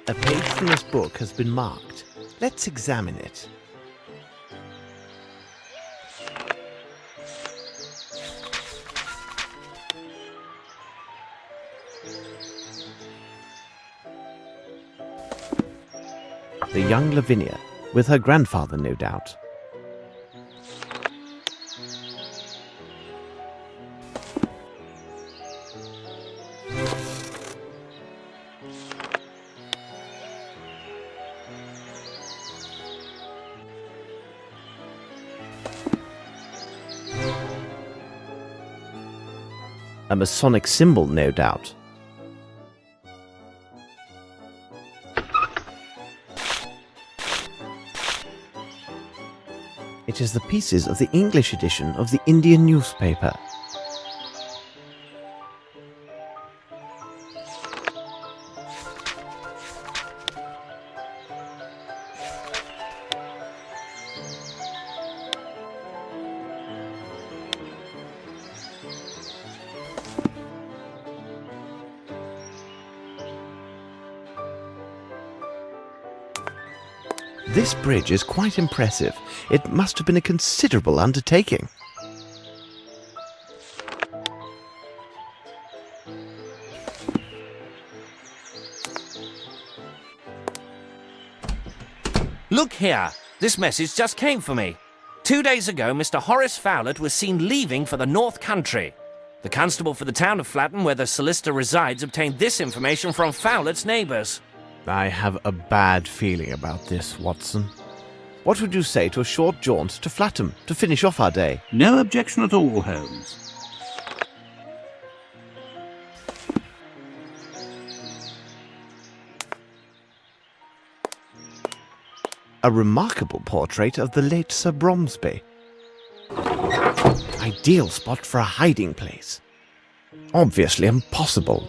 A page from this book has been marked. Let's examine it. The young Lavinia, with her grandfather, no doubt. A Masonic symbol, no doubt. It is the pieces of the English edition of the Indian newspaper. This bridge is quite impressive. It must have been a considerable undertaking. Look here! This message just came for me. 2 days ago, Mr. Horace Fowlett was seen leaving for the North Country. The constable for the town of Flatham, where the solicitor resides, obtained this information from Fowlett's neighbours. I have a bad feeling about this, Watson. What would you say to a short jaunt to Flatham to finish off our day? No objection at all, Holmes. A remarkable portrait of the late Sir Bromsby. Ideal spot for a hiding place. Obviously impossible.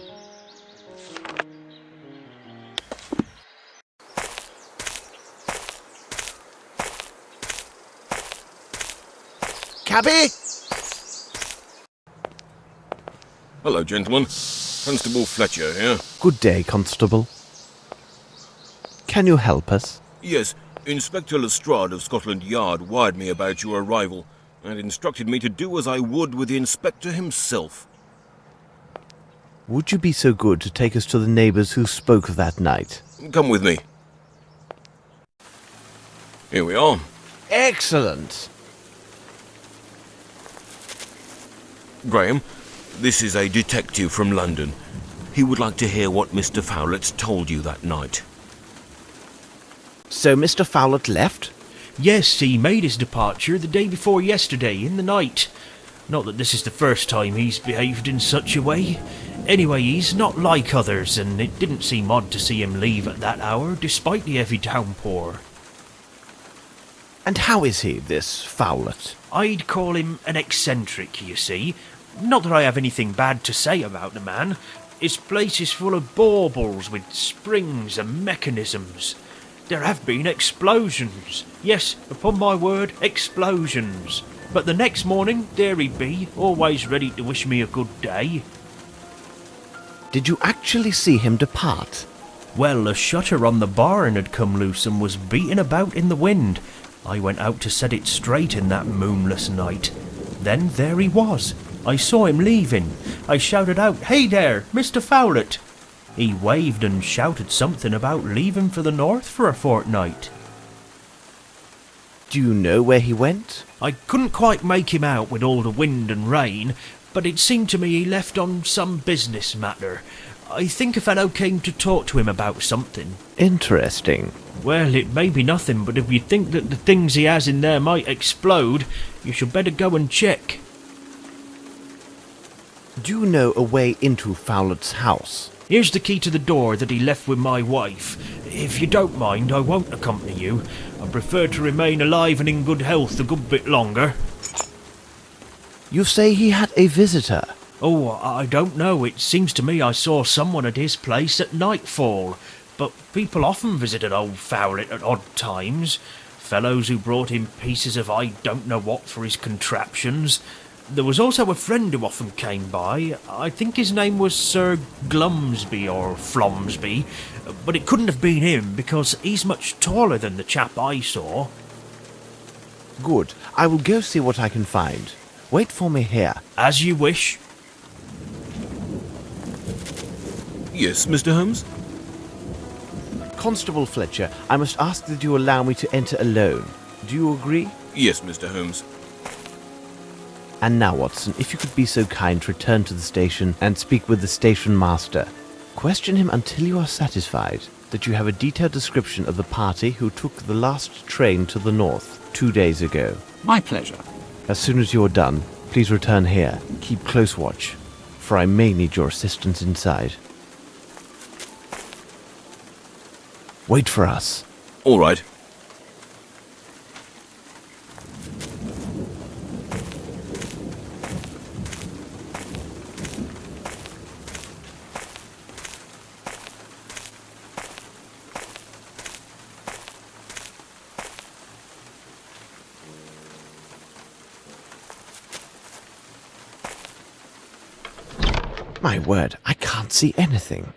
Cabby! Hello, gentlemen. Constable Fletcher here. Good day, Constable. Can you help us? Yes, Inspector Lestrade of Scotland Yard wired me about your arrival and instructed me to do as I would with the inspector himself. Would you be so good to take us to the neighbours who spoke that night? Come with me. Here we are. Excellent! Graham, this is a detective from London. He would like to hear what Mr. Fowlett told you that night. So Mr. Fowlett left? Yes, he made his departure the day before yesterday, in the night. Not that this is the first time he's behaved in such a way. Anyway, he's not like others, and it didn't seem odd to see him leave at that hour, despite the heavy downpour. And how is he, this Fowlett? I'd call him an eccentric, you see. Not that I have anything bad to say about the man. His place is full of baubles with springs and mechanisms. There have been explosions. Yes, upon my word, explosions. But the next morning, there he'd be, always ready to wish me a good day. Did you actually see him depart? Well, a shutter on the barn had come loose and was beating about in the wind. I went out to set it straight in that moonless night. Then there he was. I saw him leaving. I shouted out, "Hey there, Mr. Fowlett!" He waved and shouted something about leaving for the north for a fortnight. Do you know where he went? I couldn't quite make him out with all the wind and rain, but it seemed to me he left on some business matter. I think a fellow came to talk to him about something. Interesting. Well, it may be nothing, but if you think that the things he has in there might explode, you should better go and check. Do you know a way into Fowlett's house? Here's the key to the door that he left with my wife. If you don't mind, I won't accompany you. I prefer to remain alive and in good health a good bit longer. You say he had a visitor? Oh, I don't know. It seems to me I saw someone at his place at nightfall. But people often visited old Fowlett at odd times. Fellows who brought him pieces of I don't know what for his contraptions. There was also a friend who often came by. I think his name was Sir Glumsby or Flomsby, but it couldn't have been him because he's much taller than the chap I saw. Good. I will go see what I can find. Wait for me here. As you wish. Yes, Mr. Holmes? Constable Fletcher, I must ask that you allow me to enter alone. Do you agree? Yes, Mr. Holmes. And now, Watson, if you could be so kind to return to the station and speak with the station master. Question him until you are satisfied that you have a detailed description of the party who took the last train to the north 2 days ago. My pleasure. As soon as you are done, please return here. Keep close watch, for I may need your assistance inside. Wait for us. All right. My word, I can't see anything.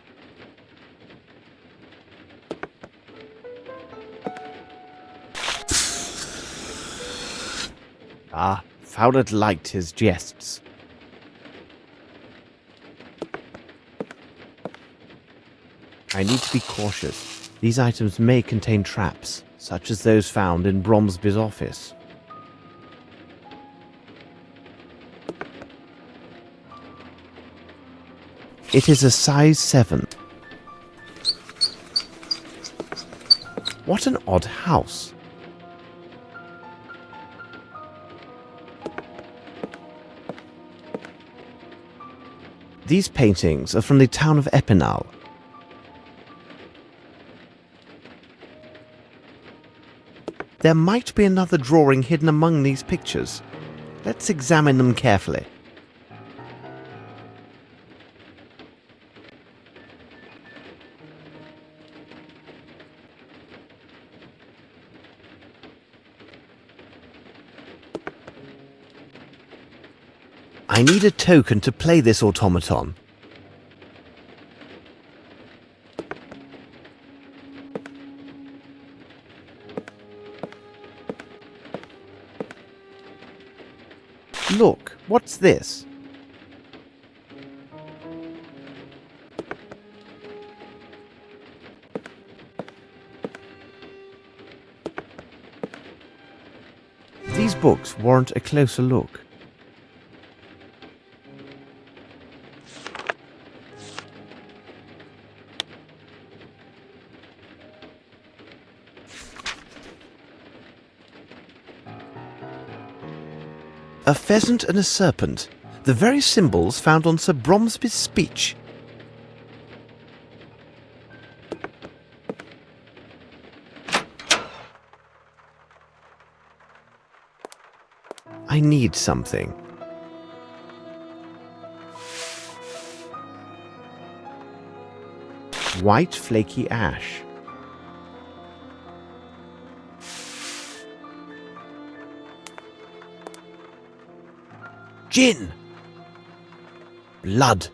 Ah, Fowler liked his jests. I need to be cautious. These items may contain traps, such as those found in Bromsby's office. It is a size 7. What an odd house. These paintings are from the town of Epinal. There might be another drawing hidden among these pictures. Let's examine them carefully. I need a token to play this automaton. Look, what's this? These books warrant a closer look. A pheasant and a serpent, the very symbols found on Sir Bromsby's speech. I need something. White flaky ash. Gin! Blood.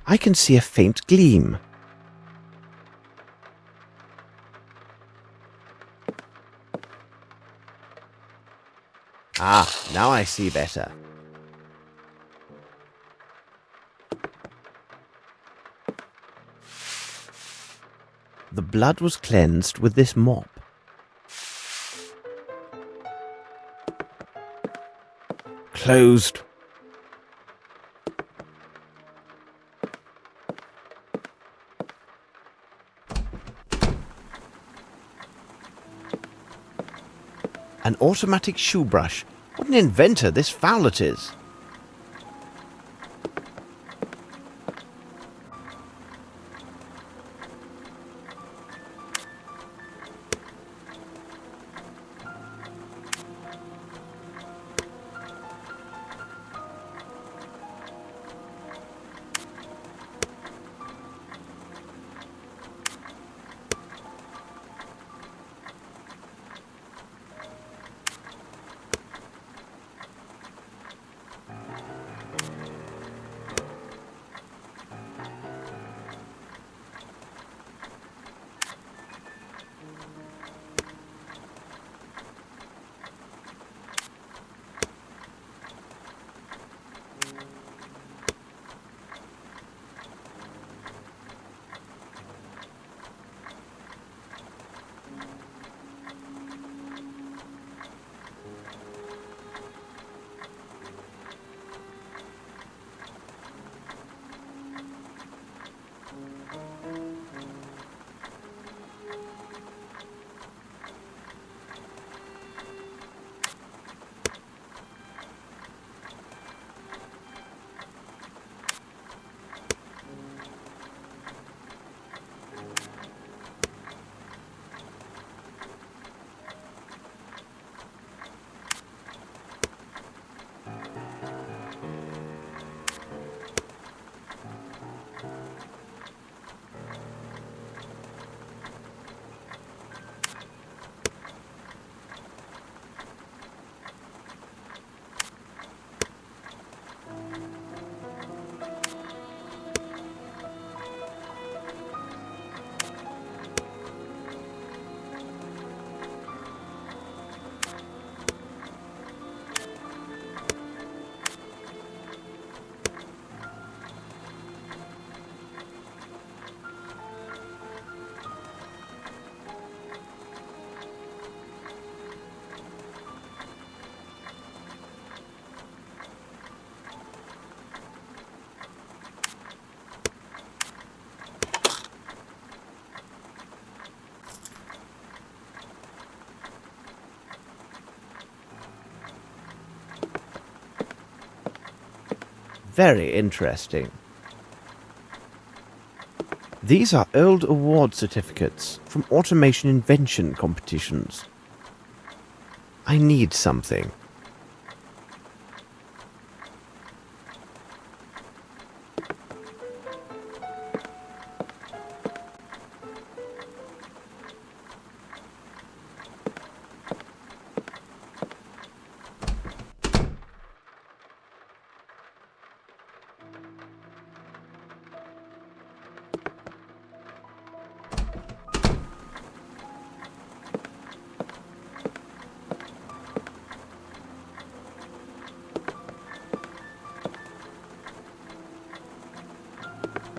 I can see a faint gleam. Ah, now I see better. The blood was cleansed with this mop. Closed. An automatic shoe brush. What an inventor this Fowlet is. Very interesting. These are old award certificates from automation invention competitions. I need something.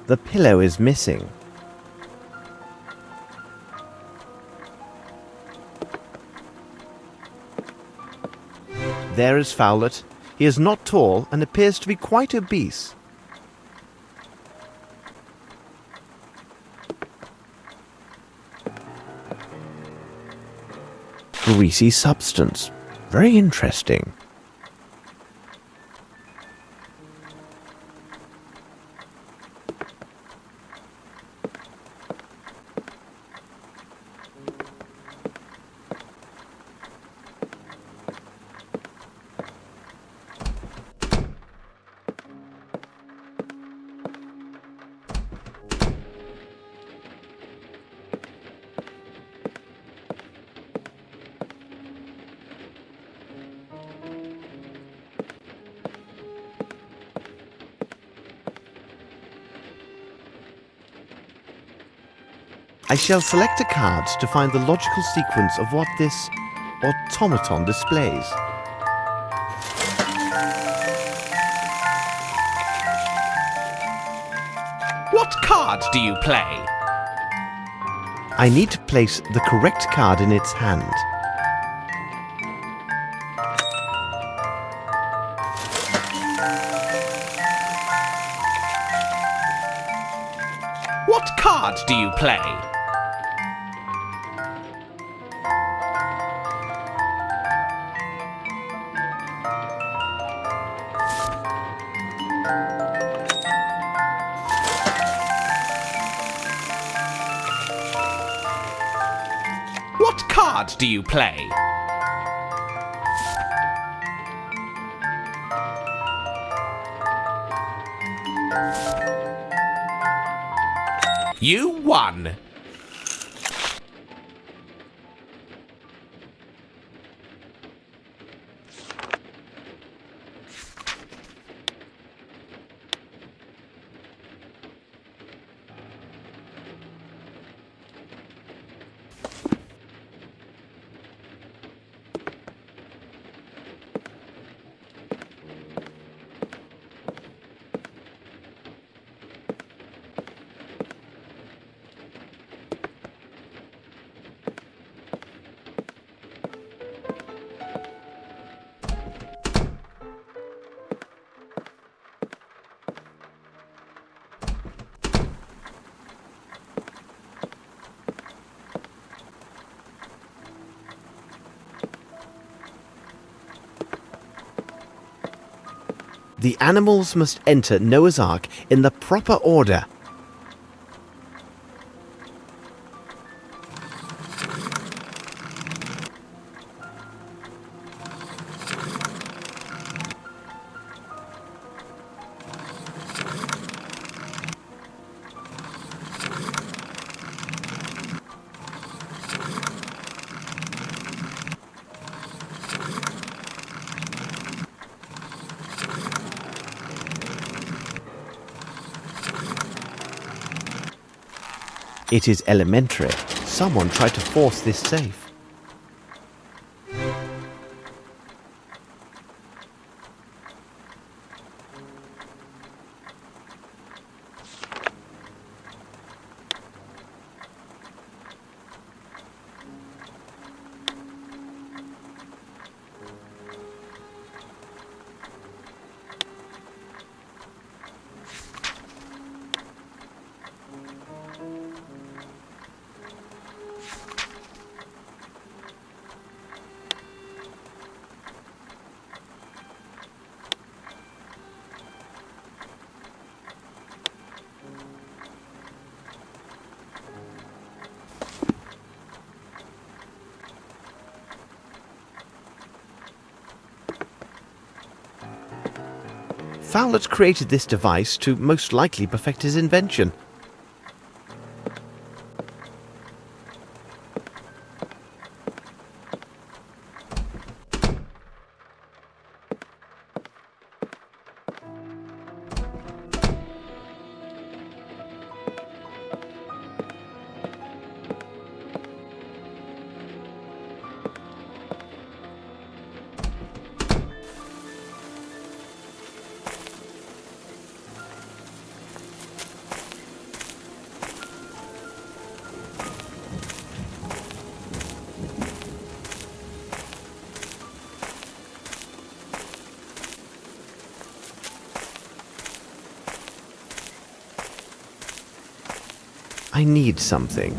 The pillow is missing. There is Fowlet. He is not tall and appears to be quite obese. Greasy substance. Very interesting. I shall select a card to find the logical sequence of what this automaton displays. What card do you play? I need to place the correct card in its hand. What card do you play? What card do you play? You won! The animals must enter Noah's Ark in the proper order. It is elementary. Someone tried to force this safe. Fowlet created this device to most likely perfect his invention. I need something.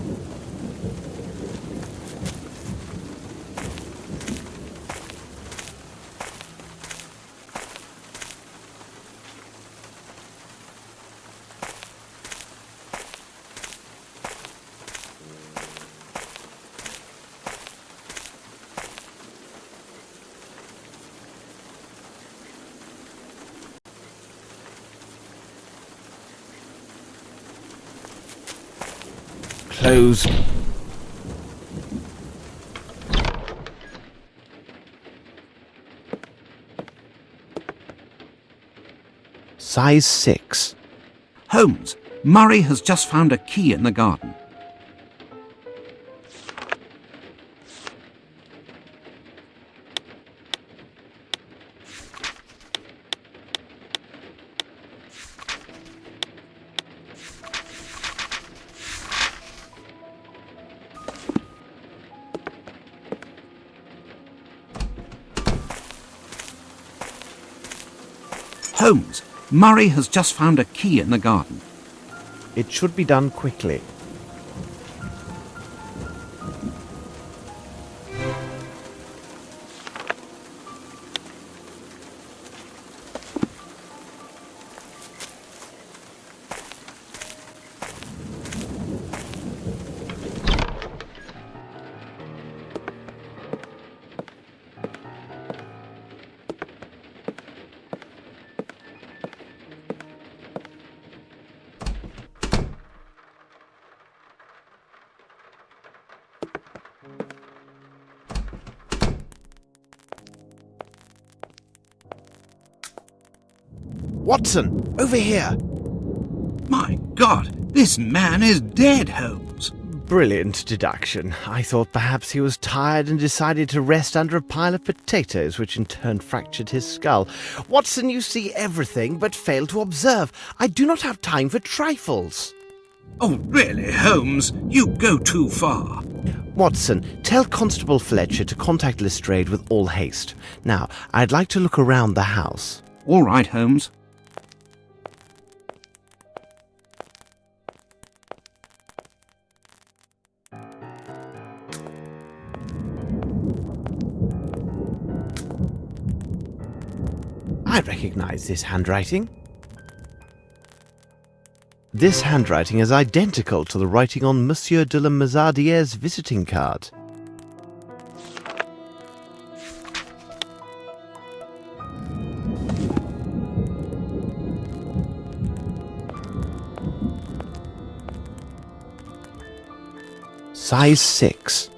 Closed. Size 6. Holmes, Murray has just found a key in the garden. Holmes, Murray has just found a key in the garden. It should be done quickly. Watson, over here! My God, this man is dead, Holmes. Brilliant deduction. I thought perhaps he was tired and decided to rest under a pile of potatoes, which in turn fractured his skull. Watson, you see everything, but fail to observe. I do not have time for trifles. Oh, really, Holmes? You go too far. Watson, tell Constable Fletcher to contact Lestrade with all haste. Now, I'd like to look around the house. All right, Holmes. I recognize this handwriting. This handwriting is identical to the writing on Monsieur de la Mazardiere's visiting card. Size 6.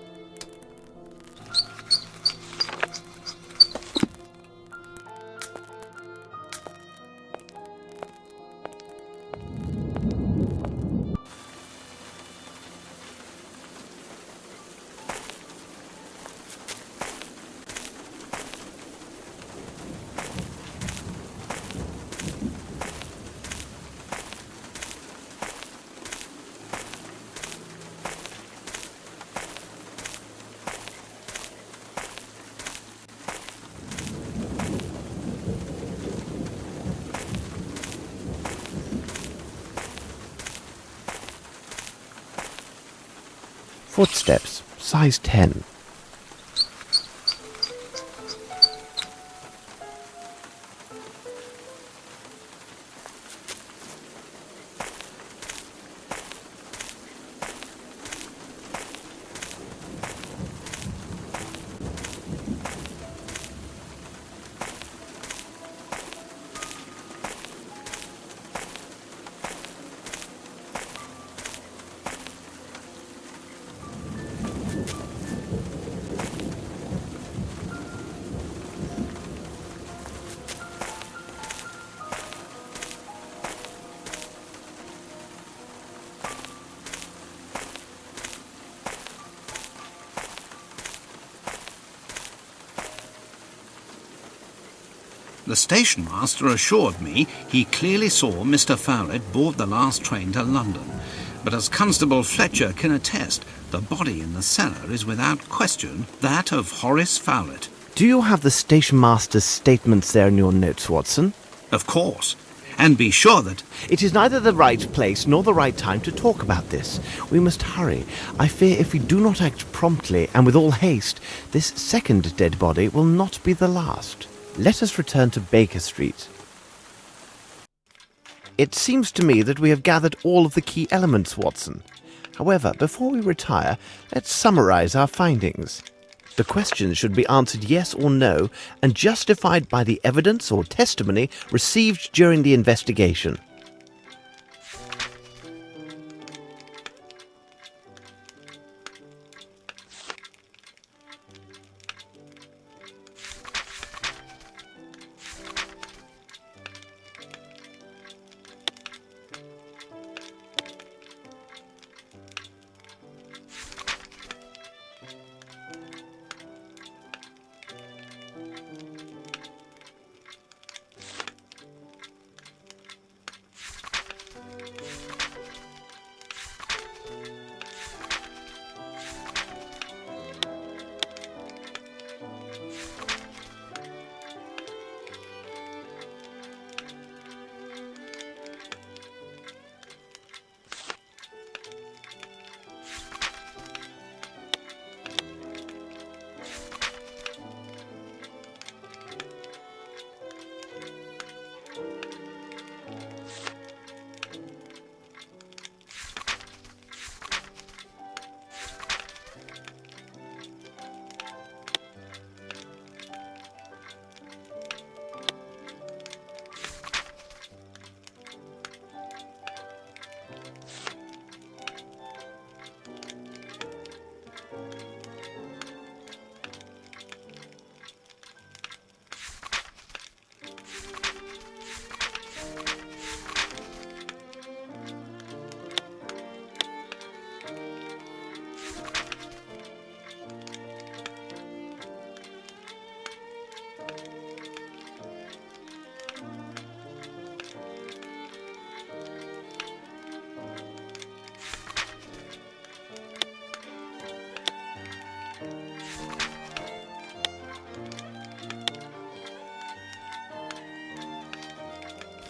Footsteps, size 10. The station master assured me he clearly saw Mr. Fowlett board the last train to London. But as Constable Fletcher can attest, the body in the cellar is without question that of Horace Fowlett. Do you have the station master's statements there in your notes, Watson? Of course. And be sure that... It is neither the right place nor the right time to talk about this. We must hurry. I fear if we do not act promptly and with all haste, this second dead body will not be the last. Let us return to Baker Street. It seems to me that we have gathered all of the key elements, Watson. However, before we retire, let's summarize our findings. The questions should be answered yes or no and justified by the evidence or testimony received during the investigation.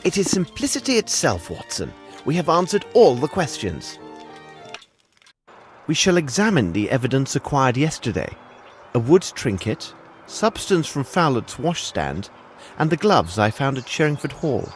It is simplicity itself, Watson. We have answered all the questions. We shall examine the evidence acquired yesterday. A wood trinket, substance from Fowlett's washstand, and the gloves I found at Sherringford Hall.